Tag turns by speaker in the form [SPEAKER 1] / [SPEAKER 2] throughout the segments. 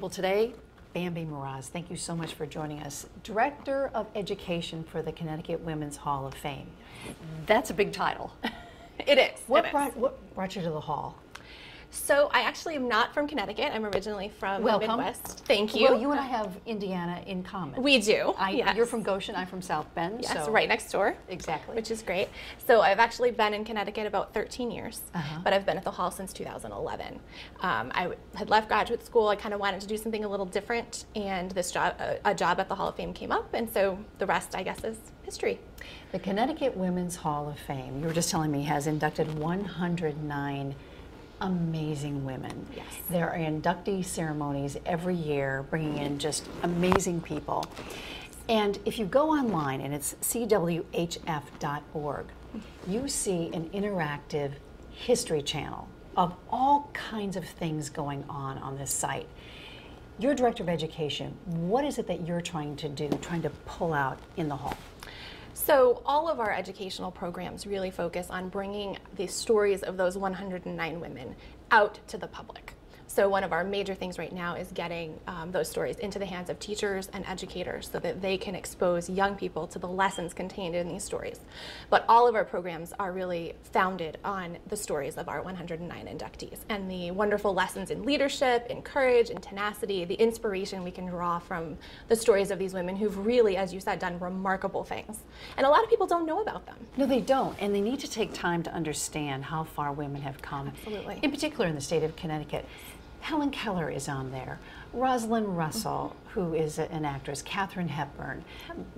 [SPEAKER 1] table today, Bambi Miraz. Thank you so much for joining us. Director of Education for the Connecticut Women's Hall of Fame. That's a big title.
[SPEAKER 2] It is.
[SPEAKER 1] What brought you to the hall?
[SPEAKER 2] So I actually am not from Connecticut. I'm originally from the Midwest. Thank you.
[SPEAKER 1] Well, you and I have Indiana in common.
[SPEAKER 2] We do.
[SPEAKER 1] Yes. You're from Goshen, I'm from South Bend.
[SPEAKER 2] Yes,
[SPEAKER 1] so
[SPEAKER 2] right next door.
[SPEAKER 1] Exactly.
[SPEAKER 2] Which is great. So I've actually been in Connecticut about 13 years, but I've been at the hall since 2011. I had left graduate school. I kind of wanted to do something a little different, and this job, a job at the Hall of Fame came up, and so the rest, I guess, is history.
[SPEAKER 1] The Connecticut Women's Hall of Fame, you were just telling me, has inducted 109 amazing women.
[SPEAKER 2] Yes.
[SPEAKER 1] There are inductee ceremonies every year bringing in just amazing people. And if you go online, and it's cwhf.org, you see an interactive history channel of all kinds of things going on this site. You're Director of Education. What is it that you're trying to do, trying to pull out in the hall?
[SPEAKER 2] So all of our educational programs really focus on bringing the stories of those 109 women out to the public. So one of our major things right now is getting those stories into the hands of teachers and educators so that they can expose young people to the lessons contained in these stories. But all of our programs are really founded on the stories of our 109 inductees and the wonderful lessons in leadership, in courage, in tenacity, the inspiration we can draw from the stories of these women who've really, as you said, done remarkable things. And a lot of people don't know about them.
[SPEAKER 1] No, they don't, and they need to take time to understand how far women have come.
[SPEAKER 2] Absolutely.
[SPEAKER 1] In particular in the state of Connecticut. Helen Keller is on there, Rosalind Russell, who is an actress, Katharine Hepburn,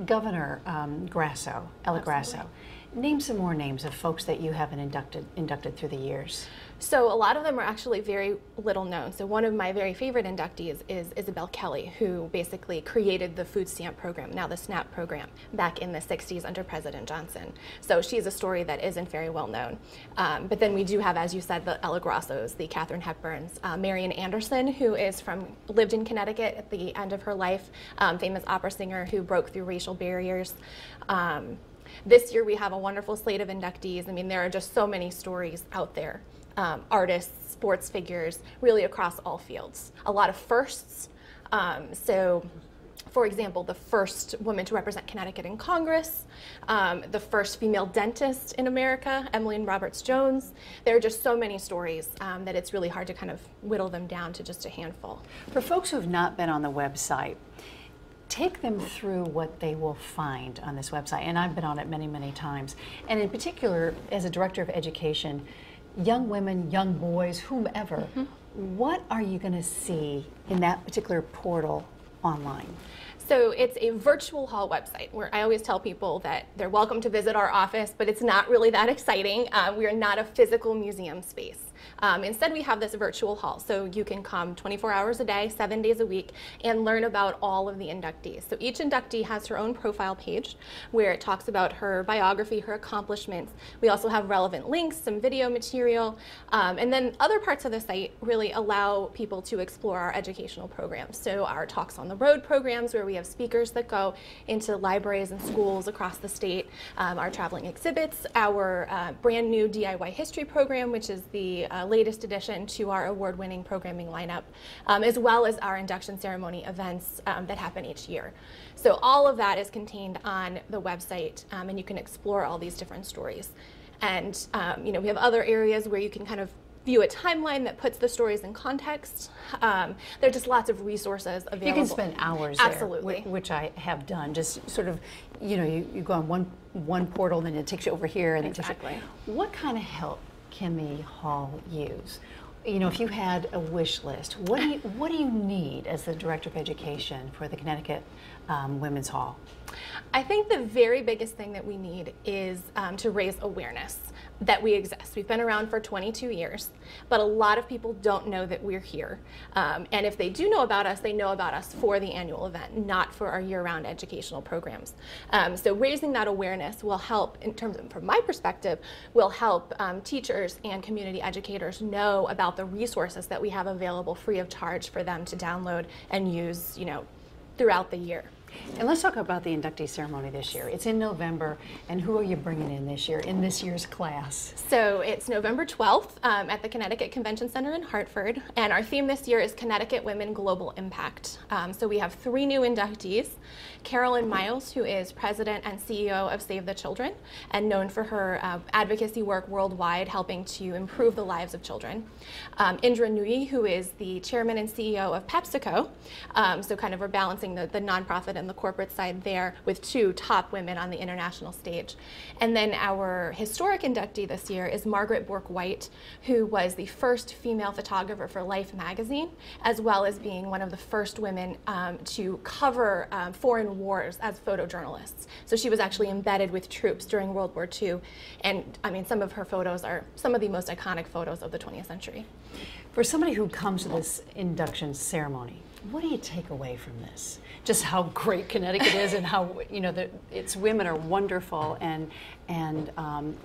[SPEAKER 1] Governor Grasso, Ella Grasso. Name some more names of folks that you haven't inducted through the years.
[SPEAKER 2] So a lot of them are actually very little known. So one of my very favorite inductees is Isabel Kelly, who basically created the food stamp program, now the SNAP program, back in the 60s under President Johnson. So she's a story that isn't very well known. But then we do have, as you said, the Ella Grassos, the Katharine Hepburns, Marian Anderson, who lived in Connecticut at the end of her life, famous opera singer who broke through racial barriers. This year we have a wonderful slate of inductees. I mean, there are just so many stories out there. Artists, sports figures, really across all fields. A lot of firsts. So, for example, the first woman to represent Connecticut in Congress, the first female dentist in America, Emmeline Roberts-Jones. There are just so many stories that it's really hard to kind of whittle them down to just a handful.
[SPEAKER 1] For folks who have not been on the website, take them through what they will find on this website. And I've been on it many, many times. And in particular, as a Director of Education, young women, young boys, whomever, what are you going to see in that particular portal online?
[SPEAKER 2] So it's a virtual hall website where I always tell people that they're welcome to visit our office, but it's not really that exciting. We are not a physical museum space. Instead, we have this virtual hall, so you can come 24 hours a day, 7 days a week, and learn about all of the inductees. So each inductee has her own profile page where it talks about her biography, her accomplishments. We also have relevant links, some video material, and then other parts of the site really allow people to explore our educational programs. So our Talks on the Road programs, where we have speakers that go into libraries and schools across the state, our traveling exhibits, our brand new DIY history program, which is the latest addition to our award-winning programming lineup, as well as our induction ceremony events that happen each year. So all of that is contained on the website, and you can explore all these different stories. And you know, we have other areas where you can kind of view a timeline that puts the stories in context. There are just lots of resources available.
[SPEAKER 1] You can spend hours
[SPEAKER 2] Absolutely.
[SPEAKER 1] there, which I have done. Just sort of, you know, you go on one portal, and then it takes you over here, and
[SPEAKER 2] exactly.
[SPEAKER 1] What kind of help can the hall use? You know, if you had a wish list, what do you need as the Director of Education for the Connecticut Women's Hall?
[SPEAKER 2] I think the very biggest thing that we need is to raise awareness that we exist. We've been around for 22 years, but a lot of people don't know that we're here. And if they do know about us, they know about us for the annual event, not for our year-round educational programs. So raising that awareness will help, in terms of, from my perspective, will help teachers and community educators know about the resources that we have available free of charge for them to download and use, you know, throughout the year.
[SPEAKER 1] And let's talk about the inductee ceremony this year. It's in November, and who are you bringing in this year, in this year's class?
[SPEAKER 2] So it's November 12th at the Connecticut Convention Center in Hartford, and our theme this year is Connecticut Women Global Impact. So we have 3 new inductees. Carolyn Miles, who is president and CEO of Save the Children, and known for her advocacy work worldwide, helping to improve the lives of children. Indra Nui, who is the chairman and CEO of PepsiCo, so kind of we're balancing the nonprofit and the corporate side there with 2 top women on the international stage. And then our historic inductee this year is Margaret Bourke-White, who was the first female photographer for Life magazine, as well as being one of the first women to cover foreign wars as photojournalists. So she was actually embedded with troops during World War II, and I mean, some of her photos are some of the most iconic photos of the 20th century.
[SPEAKER 1] For somebody who comes to this induction ceremony, what do you take away from this? Just how great Connecticut is, and how, you know, its women are wonderful and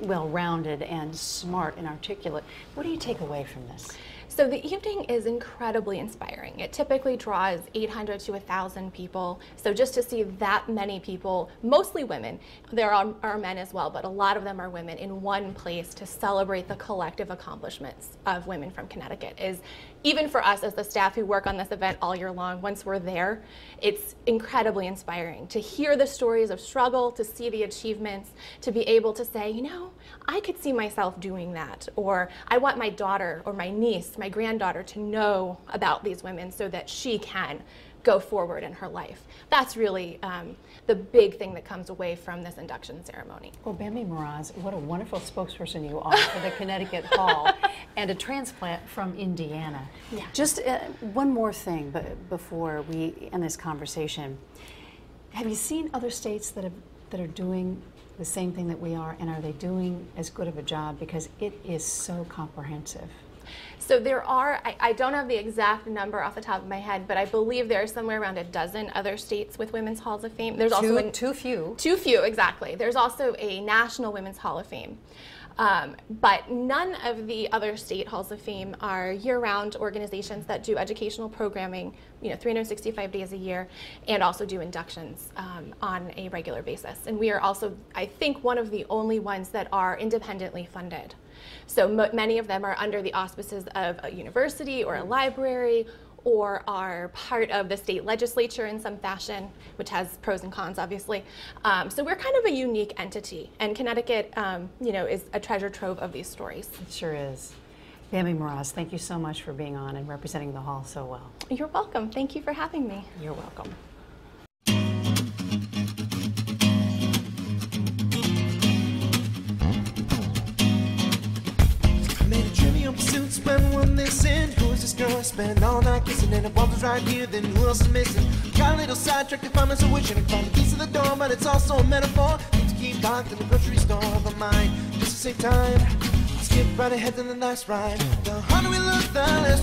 [SPEAKER 1] well-rounded and smart and articulate. What do you take away from this?
[SPEAKER 2] So the evening is incredibly inspiring. It typically draws 800 to 1,000 people. So just to see that many people, mostly women, there are men as well, but a lot of them are women, in one place to celebrate the collective accomplishments of women from Connecticut is, even for us as the staff who work on this event all year long, once we're there, it's incredibly inspiring to hear the stories of struggle, to see the achievements, to be able to say, you know, I could see myself doing that, or I want my daughter or my niece, my granddaughter to know about these women so that she can go forward in her life. That's really the big thing that comes away from this induction ceremony.
[SPEAKER 1] Well, Bambi Miraz, what a wonderful spokesperson you are for the Connecticut Hall, and a transplant from Indiana.
[SPEAKER 2] Yeah.
[SPEAKER 1] Just one more thing before we end this conversation. Have you seen other states that are doing the same thing that we are, and are they doing as good of a job? Because it is so comprehensive.
[SPEAKER 2] So there are, I don't have the exact number off the top of my head, but I believe there are somewhere around a dozen other states with Women's Halls of Fame. There's also
[SPEAKER 1] too few.
[SPEAKER 2] Too few, exactly. There's also a National Women's Hall of Fame. But none of the other state halls of fame are year-round organizations that do educational programming, 365 days a year, and also do inductions on a regular basis. And we are also, I think, one of the only ones that are independently funded. So many of them are under the auspices of a university or a library, or are part of the state legislature in some fashion, which has pros and cons, obviously. So we're kind of a unique entity, and Connecticut, is a treasure trove of these stories.
[SPEAKER 1] It sure is. Bambi Miraz, thank you so much for being on and representing the hall so well.
[SPEAKER 2] You're welcome. Thank you for having me.
[SPEAKER 1] You're welcome.
[SPEAKER 3] Pursuits when one they send. Who is this girl I spend all night kissing? And if one was right here, then who else is missing? Got a little sidetracked to find myself wishing I could find the keys to the door, but it's also a metaphor. Need to keep locked in the grocery store, but mine just to save time. Skip right ahead to the last ride. The harder we look, the less